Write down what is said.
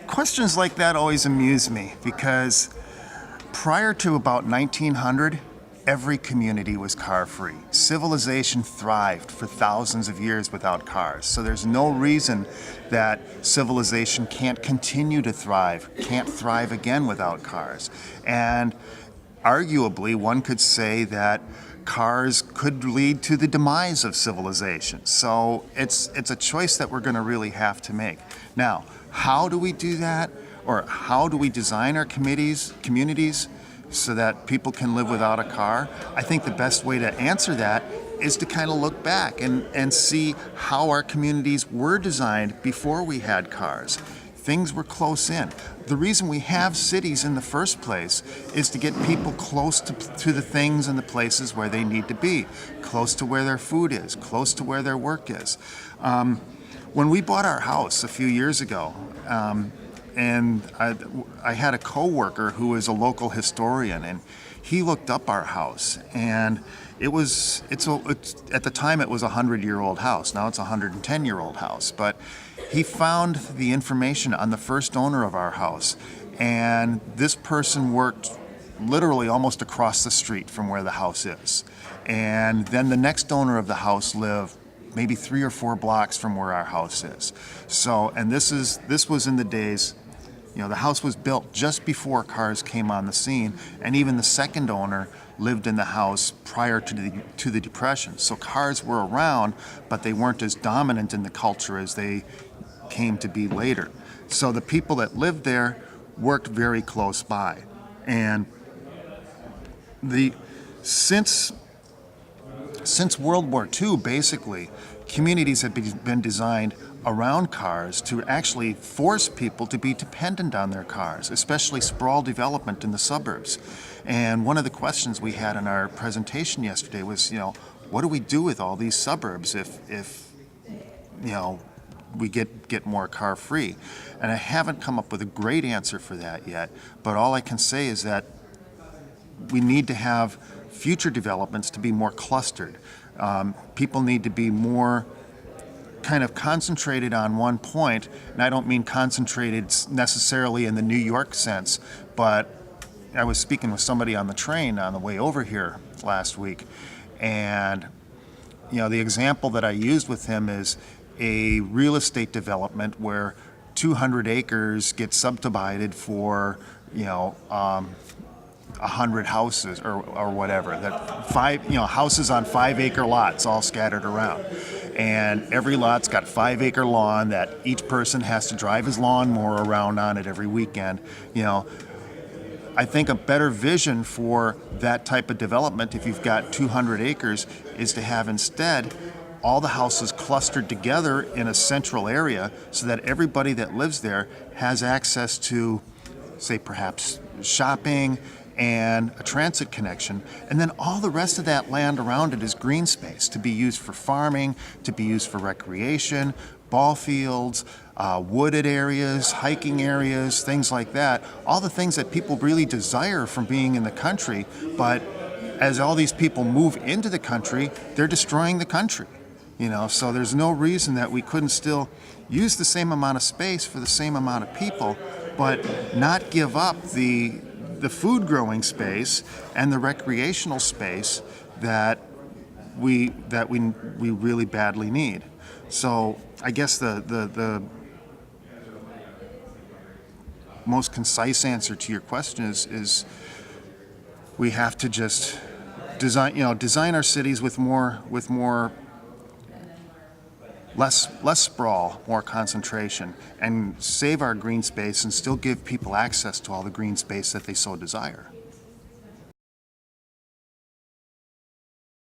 Questions like that always amuse me because prior to about 1900, every community was car-free. Civilization thrived for thousands of years without cars. So there's no reason that civilization can't continue to thrive, can't thrive again without cars. And arguably, one could say that cars could lead to the demise of civilization. So it's a choice that we're going to really have to make. Now, how do we do that? Or how do we design our communities so that people can live without a car? I think the best way to answer that is to kind of look back and see how our communities were designed before we had cars. Things were close in. The reason we have cities in the first place is to get people close to the things and the places where they need to be, close to where their food is, close to where their work is. When we bought our house a few years ago, and I had a coworker who was a local historian, and he looked up our house, and at the time it was a 100-year-old house. Now it's a 110-year-old house, but he found the information on the first owner of our house, and this person worked literally almost across the street from where the house is. And then the next owner of the house lived maybe 3 or 4 blocks from where our house is. So, and this was in the days, the house was built just before cars came on the scene, and even the second owner lived in the house prior to the Depression. So cars were around, but they weren't as dominant in the culture as they came to be later. So the people that lived there worked very close by. And since World War II, basically, communities have been designed around cars to actually force people to be dependent on their cars, especially sprawl development in the suburbs. And one of the questions we had in our presentation yesterday was, what do we do with all these suburbs if we get more car free? And I haven't come up with a great answer for that yet, but all I can say is that we need to have future developments to be more clustered. People need to be more kind of concentrated on one point, and I don't mean concentrated necessarily in the New York sense, but I was speaking with somebody on the train on the way over here last week, and the example that I used with him is a real estate development where 200 acres get subdivided for 100 houses or whatever, that houses on 5-acre lots all scattered around. And every lot's got 5-acre lawn that each person has to drive his lawnmower around on it every weekend. I think a better vision for that type of development, if you've got 200 acres, is to have instead all the houses clustered together in a central area so that everybody that lives there has access to, say, perhaps shopping and a transit connection, and then all the rest of that land around it is green space to be used for farming, to be used for recreation, ball fields, wooded areas, hiking areas, things like that. All the things that people really desire from being in the country, but as all these people move into the country, they're destroying the country. So there's no reason that we couldn't still use the same amount of space for the same amount of people, but not give up the food growing space and the recreational space that we really badly need. So I guess the most concise answer to your question is we have to just design our cities with less sprawl, more concentration, and save our green space and still give people access to all the green space that they so desire.